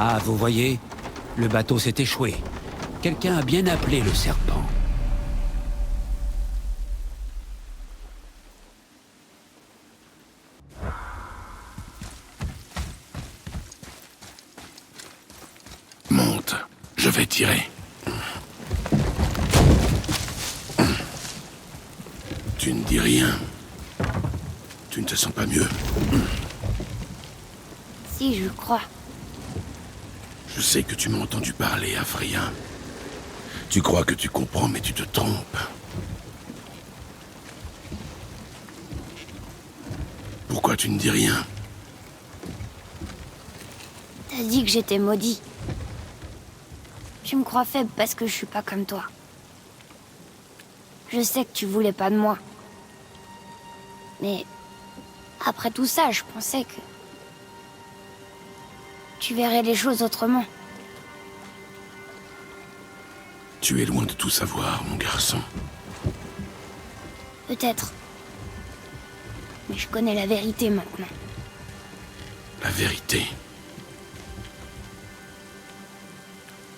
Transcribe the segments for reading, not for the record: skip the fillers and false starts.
Ah, vous voyez, le bateau s'est échoué. Quelqu'un a bien appelé le serpent. Monte, je vais tirer. Tu ne dis rien. Tu ne te sens pas mieux. Si, je crois. Je sais que tu m'as entendu parler, Afrien. Tu crois que tu comprends, mais tu te trompes. Pourquoi tu ne dis rien? T'as dit que j'étais maudit. Tu me crois faible parce que je suis pas comme toi. Je sais que tu voulais pas de moi. Mais après tout ça, je pensais que tu verrais les choses autrement. Tu es loin de tout savoir, mon garçon. Peut-être. Mais je connais la vérité maintenant. La vérité.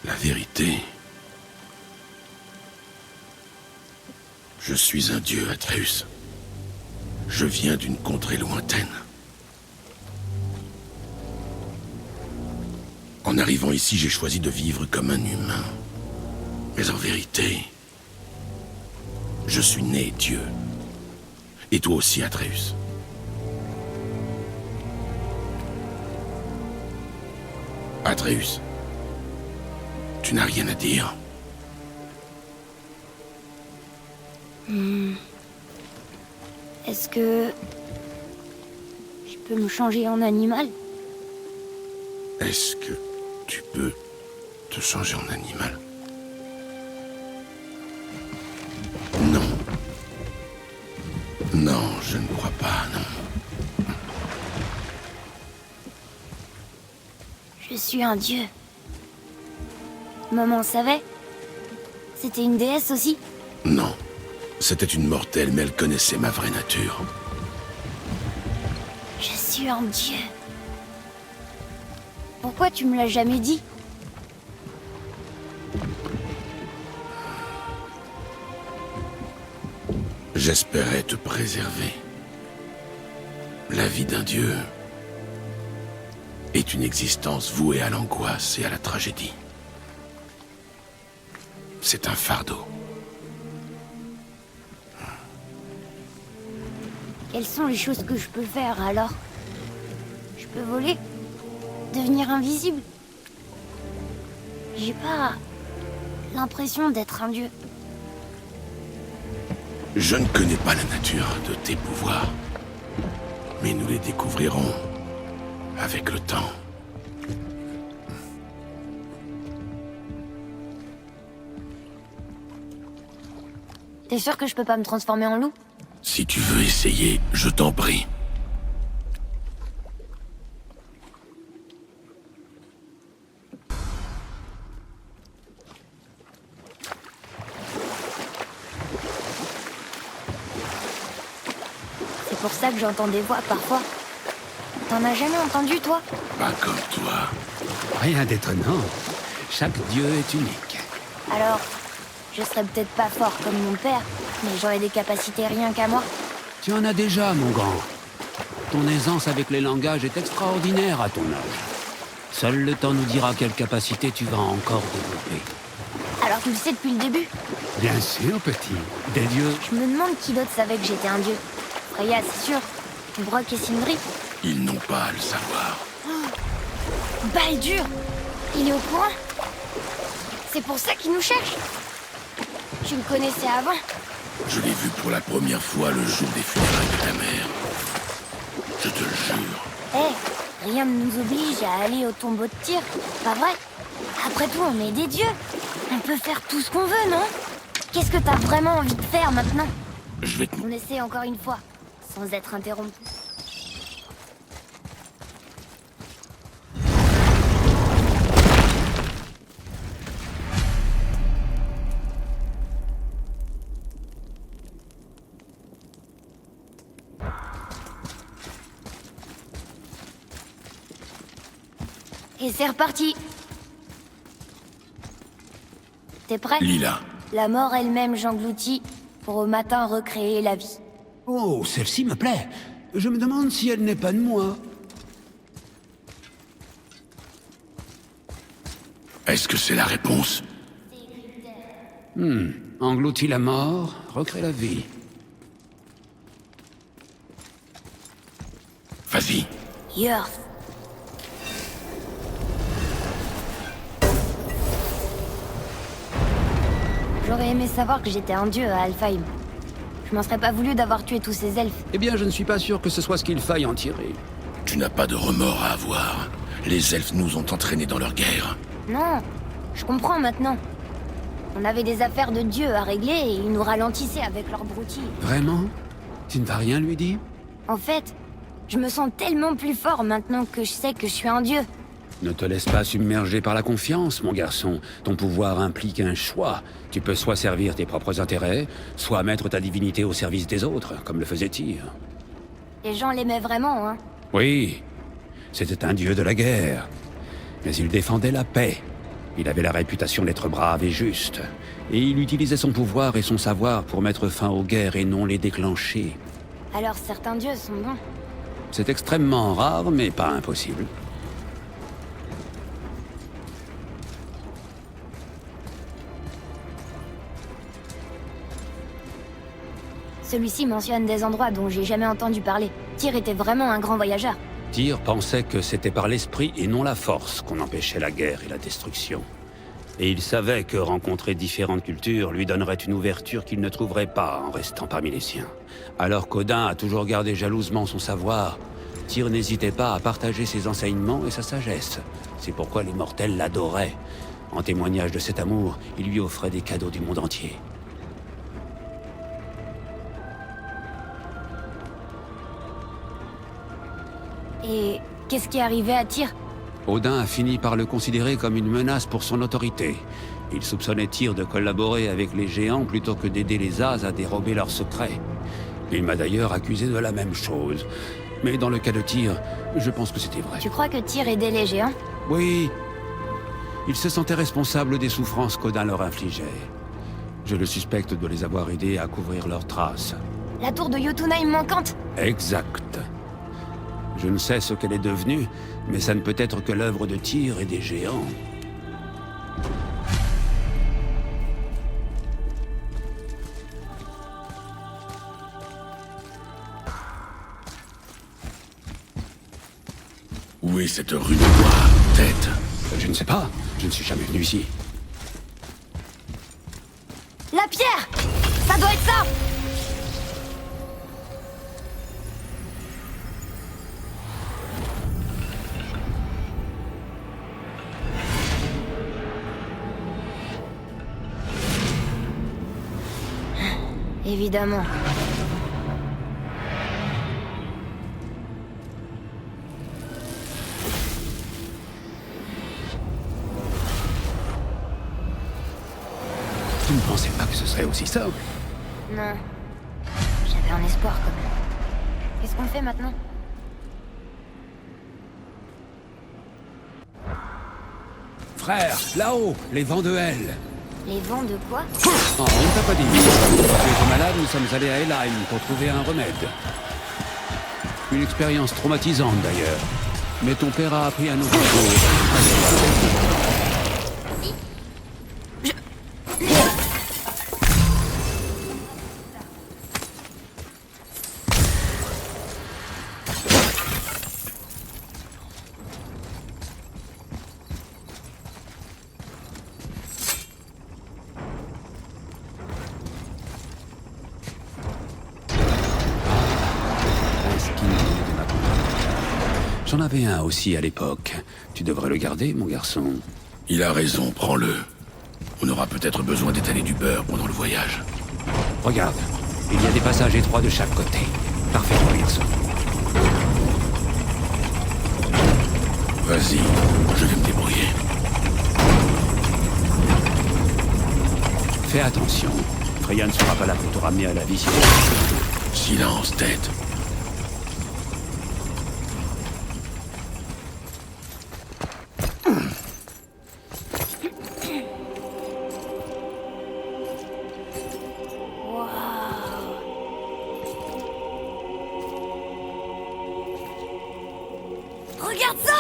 La vérité. Je suis un dieu, Atreus. Je viens d'une contrée lointaine. En arrivant ici, j'ai choisi de vivre comme un humain. Mais en vérité, je suis né Dieu. Et toi aussi, Atreus. Atreus, tu n'as rien à dire? Est-ce que je peux me changer en animal? Est-ce que tu peux te changer en animal? Non. Non, je ne crois pas, non. Je suis un dieu. Maman savait? C'était une déesse aussi? Non. C'était une mortelle, mais elle connaissait ma vraie nature. Je suis un dieu. Pourquoi tu me l'as jamais dit? J'espérais te préserver. La vie d'un dieu est une existence vouée à l'angoisse et à la tragédie. C'est un fardeau. Quelles sont les choses que je peux faire alors? Je peux voler? Devenir invisible? J'ai pas l'impression d'être un dieu. Je ne connais pas la nature de tes pouvoirs, mais nous les découvrirons avec le temps. T'es sûr que je peux pas me transformer en loup? Si tu veux essayer, je t'en prie. C'est pour ça que j'entends des voix parfois. T'en as jamais entendu, toi? Pas comme toi. Rien d'étonnant. Chaque dieu est unique. Alors, je serais peut-être pas fort comme mon père, mais j'aurais des capacités rien qu'à moi. Tu en as déjà, mon grand. Ton aisance avec les langages est extraordinaire à ton âge. Seul le temps nous dira quelle capacité tu vas encore développer. Alors tu le sais depuis le début? Bien sûr, petit. Des dieux... Je me demande qui d'autre savait que j'étais un dieu. Freya, c'est sûr. Brock et Sindri. Ils n'ont pas à le savoir. Baldur! Il est au courant? C'est pour ça qu'il nous cherche? Tu le connaissais avant? Je l'ai vu pour la première fois le jour des funérailles de ta mère. Je te le jure. Hé, rien ne nous oblige à aller au tombeau de tir, pas vrai? Après tout, on est des dieux. On peut faire tout ce qu'on veut, non? Qu'est-ce que t'as vraiment envie de faire maintenant? Je vais te... On essaie encore une fois, sans être interrompu. Et c'est reparti. T'es prêt? Lila. La mort elle-même j'engloutis pour au matin recréer la vie. Oh, celle-ci me plaît. Je me demande si elle n'est pas de moi. Est-ce que c'est la réponse? Engloutis la mort, recrée la vie. Vas-y. Yearth. J'aurais aimé savoir que j'étais un dieu à Alfheim. Je m'en serais pas voulu d'avoir tué tous ces elfes. Eh bien, je ne suis pas sûr que ce soit ce qu'il faille en tirer. Tu n'as pas de remords à avoir. Les elfes nous ont entraînés dans leur guerre. Non, je comprends maintenant. On avait des affaires de dieu à régler et ils nous ralentissaient avec leurs broutilles. Vraiment? Tu ne vas rien lui dire? En fait, je me sens tellement plus fort maintenant que je sais que je suis un dieu. Ne te laisse pas submerger par la confiance, mon garçon. Ton pouvoir implique un choix. Tu peux soit servir tes propres intérêts, soit mettre ta divinité au service des autres, comme le faisait Tyr. Les gens l'aimaient vraiment, hein. Oui, c'était un dieu de la guerre. Mais il défendait la paix. Il avait la réputation d'être brave et juste. Et il utilisait son pouvoir et son savoir pour mettre fin aux guerres et non les déclencher. Alors certains dieux sont bons. C'est extrêmement rare, mais pas impossible. Celui-ci mentionne des endroits dont j'ai jamais entendu parler. Tyr était vraiment un grand voyageur. Tyr pensait que c'était par l'esprit et non la force qu'on empêchait la guerre et la destruction. Et il savait que rencontrer différentes cultures lui donnerait une ouverture qu'il ne trouverait pas en restant parmi les siens. Alors qu'Odin a toujours gardé jalousement son savoir, Tyr n'hésitait pas à partager ses enseignements et sa sagesse. C'est pourquoi les mortels l'adoraient. En témoignage de cet amour, il lui offrait des cadeaux du monde entier. Et qu'est-ce qui est arrivé à Tyr? Odin a fini par le considérer comme une menace pour son autorité. Il soupçonnait Tyr de collaborer avec les géants plutôt que d'aider les As à dérober leurs secrets. Il m'a d'ailleurs accusé de la même chose. Mais dans le cas de Tyr, je pense que c'était vrai. Tu crois que Tyr aidait les géants? Oui. Il se sentait responsable des souffrances qu'Odin leur infligeait. Je le suspecte de les avoir aidés à couvrir leurs traces. La tour de Jotunheim manquante? Exact. Je ne sais ce qu'elle est devenue, mais ça ne peut être que l'œuvre de Tyr et des géants. Où est cette rue noire, tête? Je ne sais pas. Je ne suis jamais venu ici. La pierre! Ça doit être ça! Évidemment. Tu ne pensais pas que ce serait aussi simple? Non. J'avais un espoir quand même. Qu'est-ce qu'on fait maintenant? Frère, là-haut, les vents de Hel. Les vents de quoi? Oh, on ne t'a pas dit. Quand tu étais malade, nous sommes allés à Helheim pour trouver un remède. Une expérience traumatisante d'ailleurs. Mais ton père a appris un autre jour. J'en avais un aussi à l'époque. Tu devrais le garder, mon garçon. Il a raison, prends-le. On aura peut-être besoin d'étaler du beurre pendant le voyage. Regarde, il y a des passages étroits de chaque côté. Parfait, mon garçon. Vas-y, je vais me débrouiller. Fais attention. Freya ne sera pas là pour te ramener à la vie. Silence, tête. Regarde ça!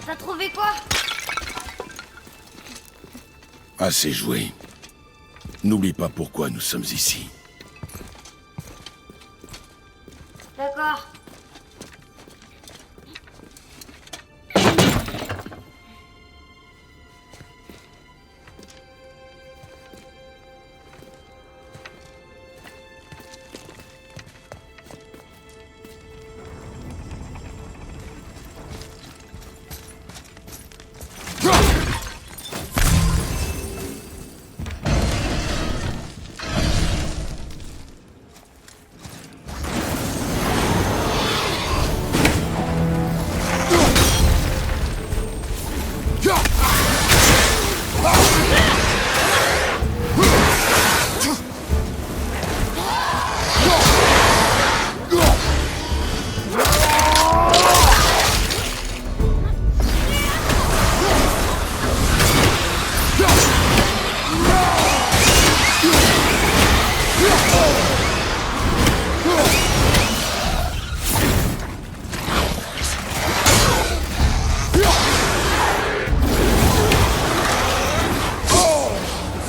T'as trouvé quoi? Assez joué. N'oublie pas pourquoi nous sommes ici. D'accord.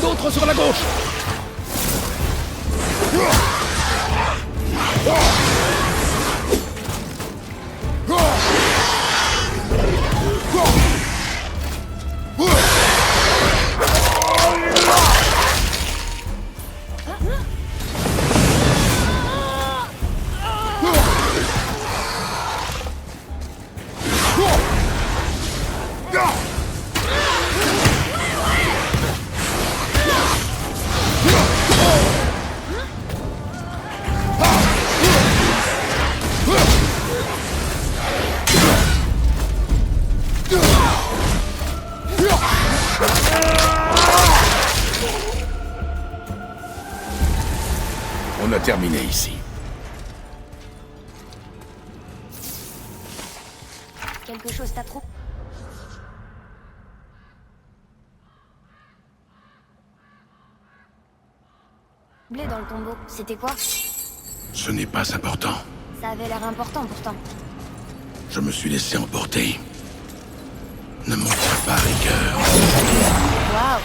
D'autres sur la gauche. On a terminé ici. Quelque chose t'a trop... Blé dans le tombeau, c'était quoi? Ce n'est pas important. Ça avait l'air important pourtant. Je me suis laissé emporter. Ne m'en tiens pas à rigueur. Waouh!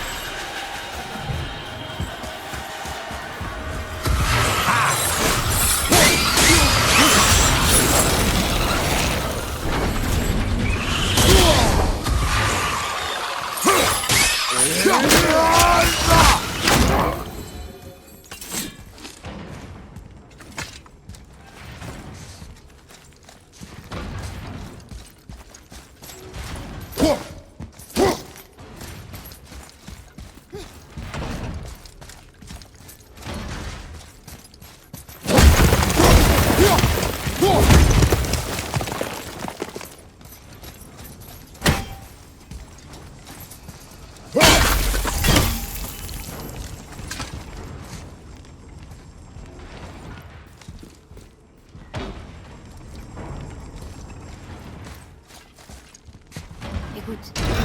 Écoute, je veux que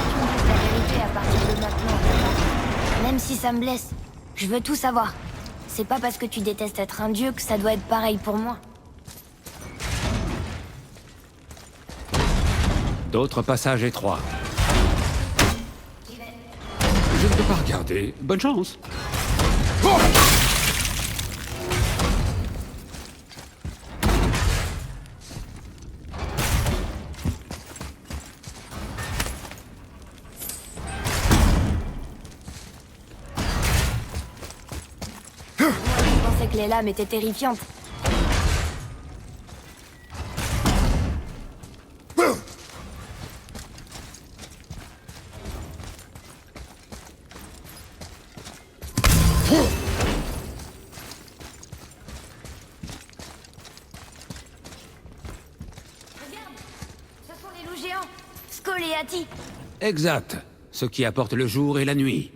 tu me dises la vérité à partir de maintenant, d'accord? Même si ça me blesse, je veux tout savoir. C'est pas parce que tu détestes être un dieu que ça doit être pareil pour moi. D'autres passages étroits. Je ne peux pas regarder. Bonne chance. que les lames étaient terrifiantes. Ati. Exact. Ce qui apporte le jour et la nuit.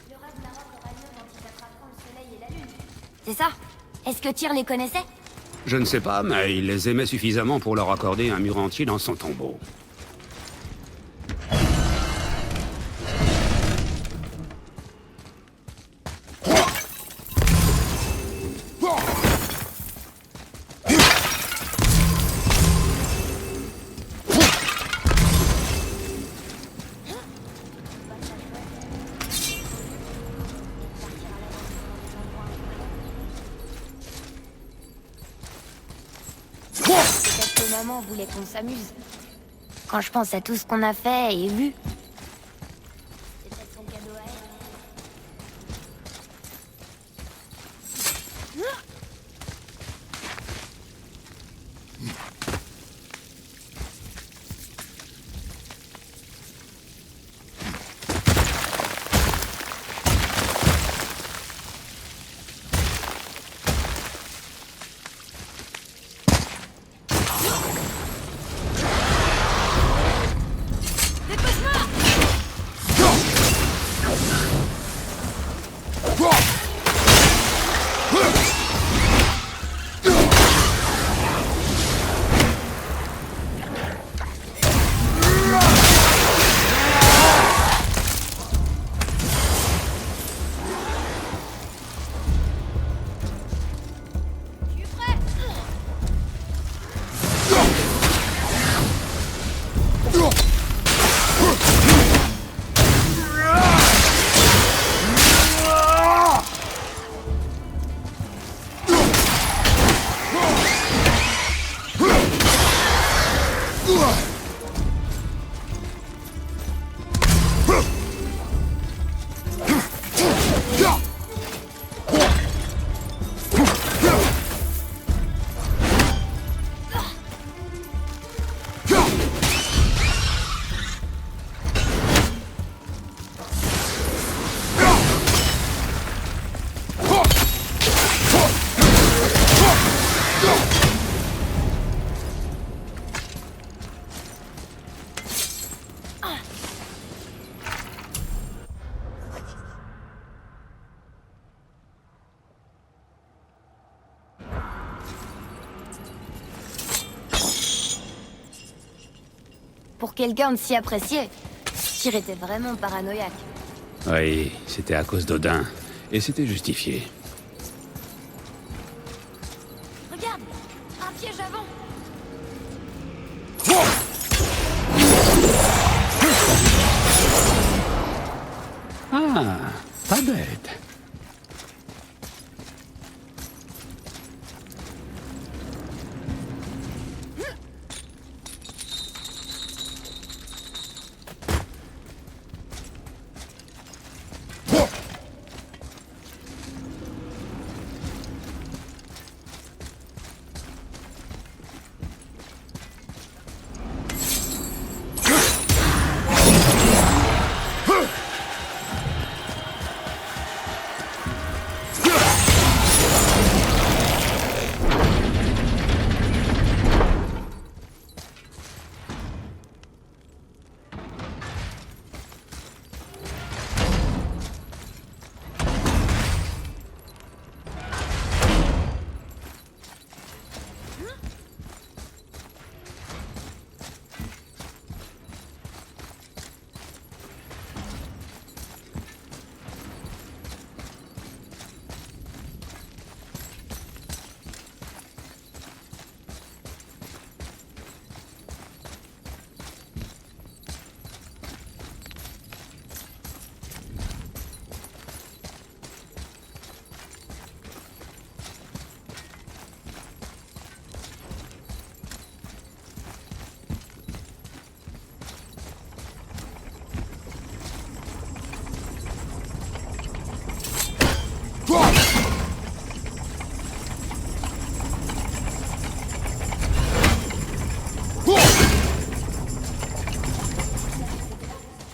Le Ragnarok aura lieu quand ils attraperont le soleil et la lune. C'est ça? Est-ce que Tyr les connaissait? Je ne sais pas, mais il les aimait suffisamment pour leur accorder un mur entier dans son tombeau. Peut-être que maman voulait qu'on s'amuse. Quand je pense à tout ce qu'on a fait et vu. C'est peut-être son cadeau à elle. Pour quelqu'un de si apprécié, Tyr était vraiment paranoïaque. Oui, c'était à cause d'Odin. Et c'était justifié. Regarde, un piège avant. Ah, pas bête.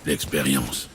L'expérience.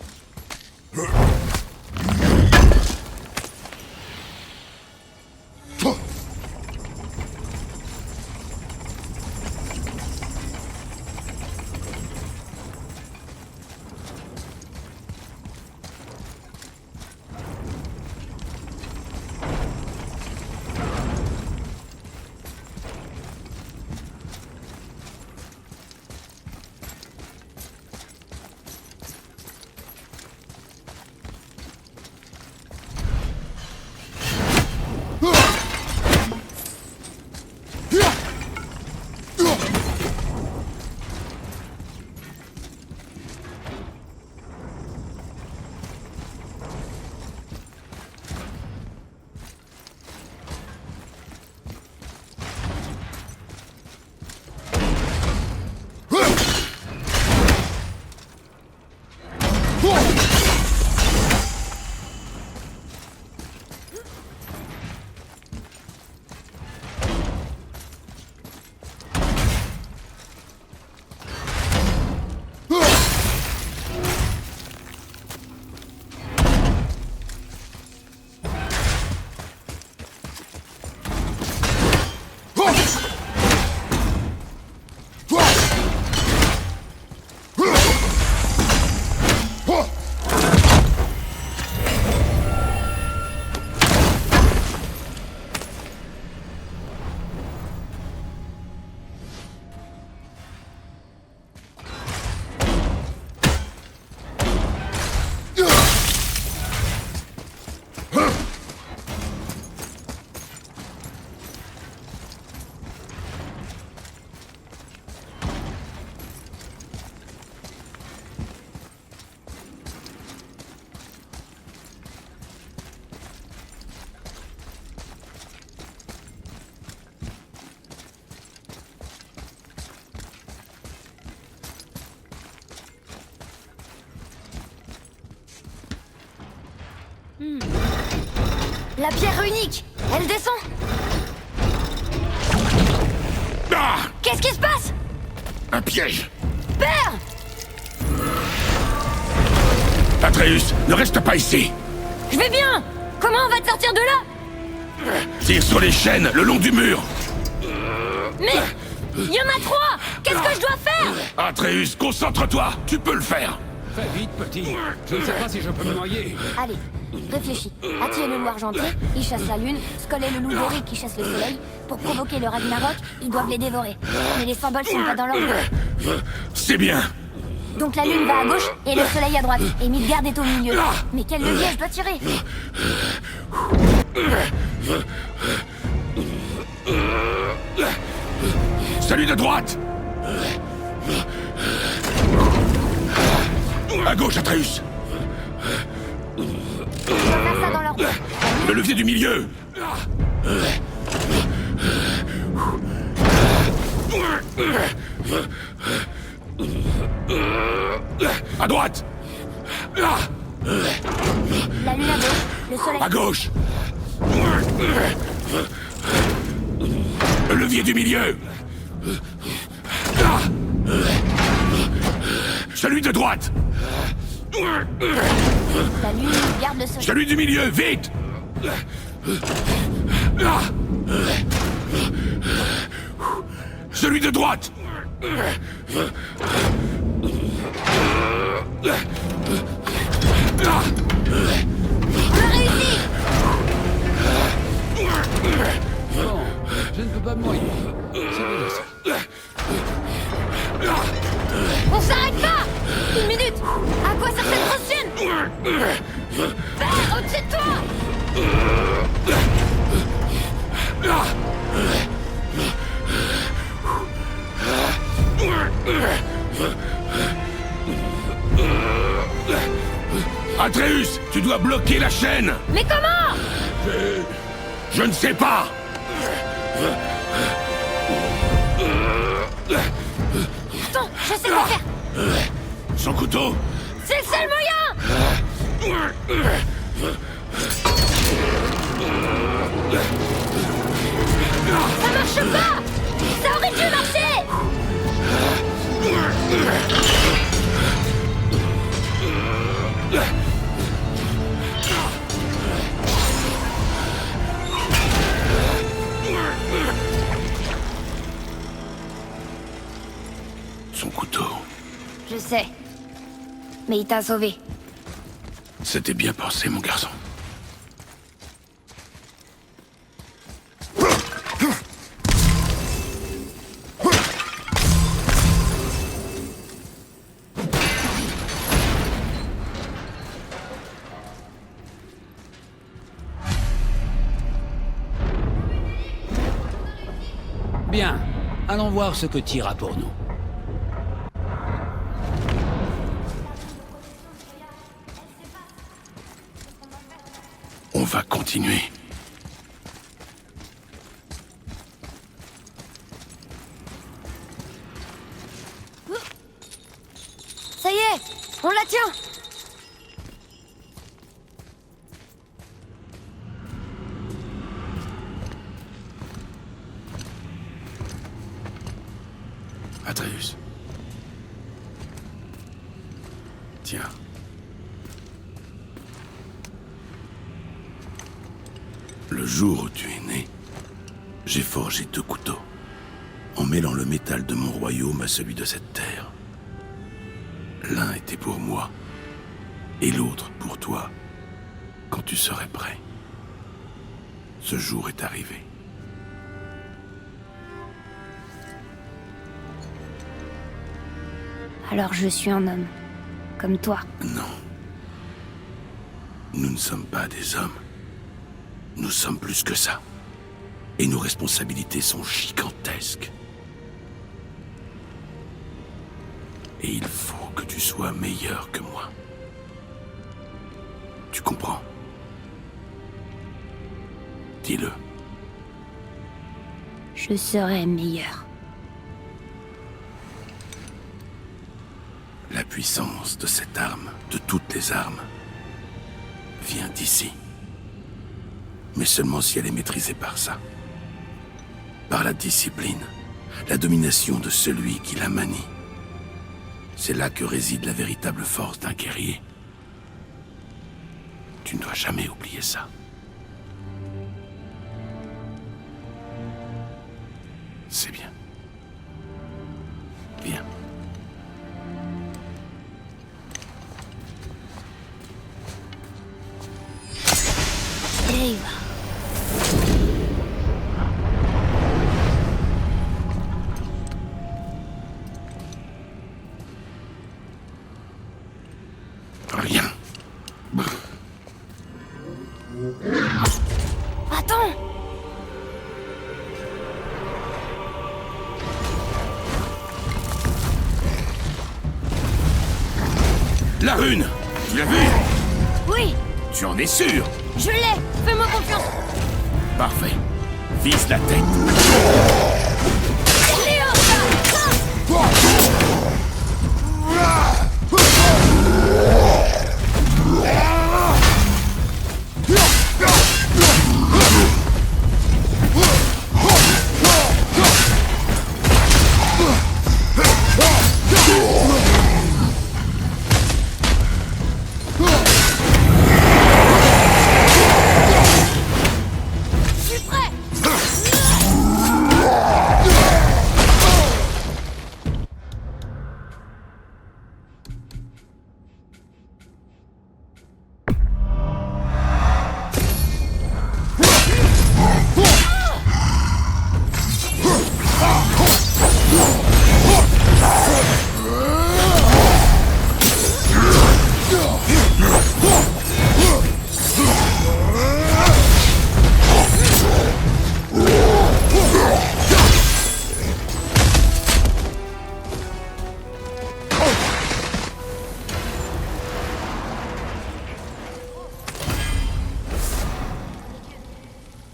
La pierre unique! Elle descend! Ah! Qu'est-ce qui se passe? Un piège! Père! Atreus, ne reste pas ici! Je vais bien! Comment on va te sortir de là? Tire sur les chaînes, le long du mur! Mais... il y en a 3! Qu'est-ce que je dois faire? Atreus, concentre-toi! Tu peux le faire! Fais vite, petit. Je ne sais pas si je peux me noyer. Allez, réfléchis. Attirer le loup argenté, il chasse la lune. Skull est le loup doré qui chasse le soleil. Pour provoquer le Ragnarok, ils doivent les dévorer. Mais les symboles sont pas dans l'ordre. C'est bien! Donc la lune va à gauche et le soleil à droite. Et Midgard est au milieu. Mais quel levier je dois tirer? Celui de droite! À gauche, Atreus! Je dois faire ça dans l'ordre. Le levier du milieu! À droite! La lune à gauche, le soleil... À gauche! Le levier du milieu! Celui de droite! La lune garde le soleil. Celui du milieu, vite! Celui de droite! Je réussis! Bon, je ne peux pas me noyer. C'est bien ça. On s'arrête pas! Une minute! À quoi sert cette grosse chaîne? Père, au-dessus de toi! Atreus, tu dois bloquer la chaîne! Mais comment? Je ne sais pas! Attends, je sais quoi faire! Son couteau! C'est le seul moyen! Ça marche pas! Ça aurait dû marcher! mais il t'a sauvé. C'était bien pensé, mon garçon. Bien, allons voir ce que Tyr a pour nous. On va continuer. Ça y est, on la tient. Atreus. Tiens. Le jour où tu es né, j'ai forgé 2 couteaux, en mêlant le métal de mon royaume à celui de cette terre. L'un était pour moi, et l'autre pour toi, quand tu serais prêt. Ce jour est arrivé. Alors je suis un homme, comme toi. Non. Nous ne sommes pas des hommes. Nous sommes plus que ça. Et nos responsabilités sont gigantesques. Et il faut que tu sois meilleur que moi. Tu comprends? Dis-le. Je serai meilleur. La puissance de cette arme, de toutes les armes, vient d'ici. Mais seulement si elle est maîtrisée par ça. Par la discipline, la domination de celui qui la manie. C'est là que réside la véritable force d'un guerrier. Tu ne dois jamais oublier ça. C'est bien. Bien. Dave. Rien. Attends! La rune! Tu l'as vue? Oui, Tu en es sûr? je l'ai! Fais-moi confiance! Parfait. Vise la tête. Je suis prêt!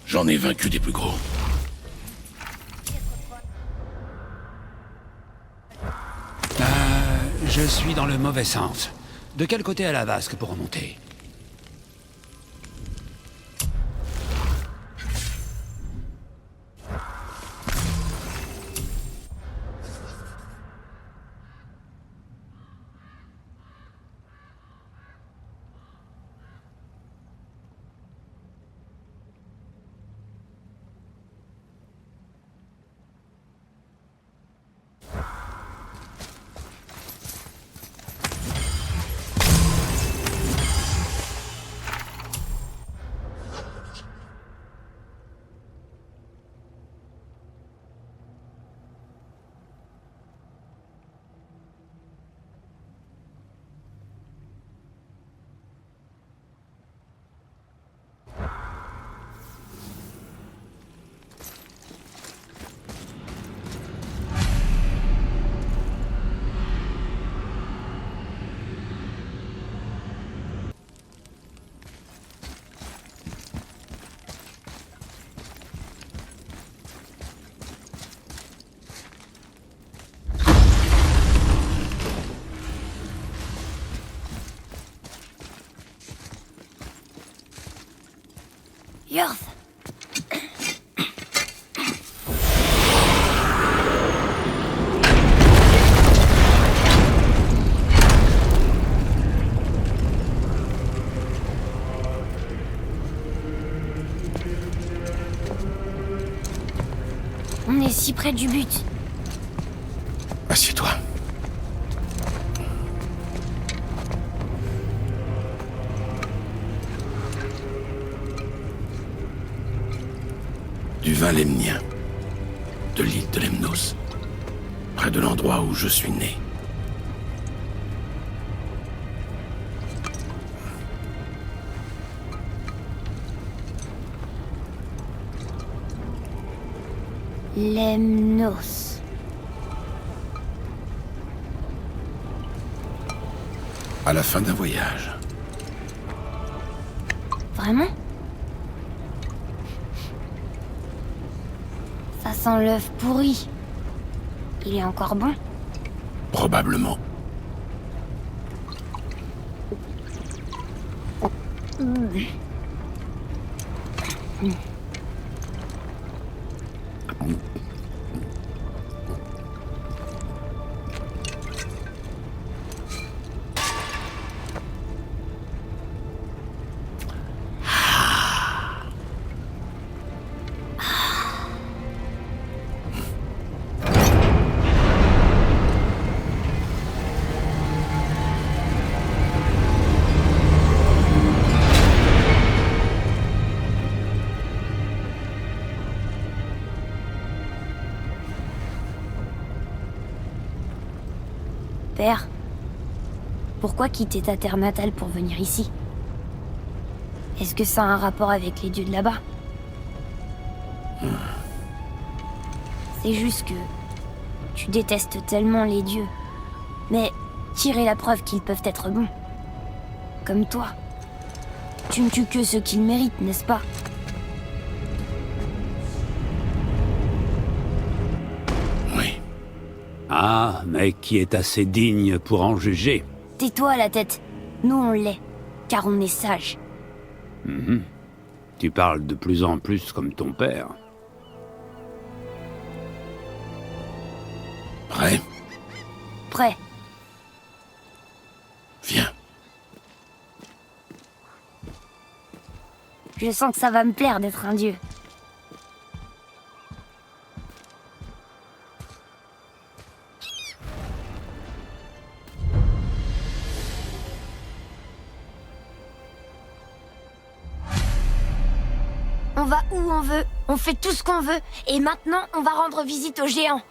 J'en ai vaincu des plus gros. Je suis dans le mauvais sens. De quel côté est la vasque pour remonter? Yorth! On est si près du but. Assieds-toi. Du vin lemnien, de l'île de Lemnos, près de l'endroit où je suis né. Lemnos. À la fin d'un voyage. Vraiment? Ça sent l'œuf pourri. Il est encore bon? Probablement. Père, pourquoi quitter ta terre natale pour venir ici? Est-ce que ça a un rapport avec les dieux de là-bas? C'est juste que tu détestes tellement les dieux. Mais tirer la preuve qu'ils peuvent être bons. Comme toi. Tu ne tues que ceux qu'ils méritent, n'est-ce pas? Oui. Ah, mais qui est assez digne pour en juger? Tais-toi la tête. Nous on l'est, car on est sages. Tu parles de plus en plus comme ton père. Prêt? Prêt. Viens. Je sens que ça va me plaire d'être un dieu. On va où on veut, on fait tout ce qu'on veut, et maintenant on va rendre visite aux géants.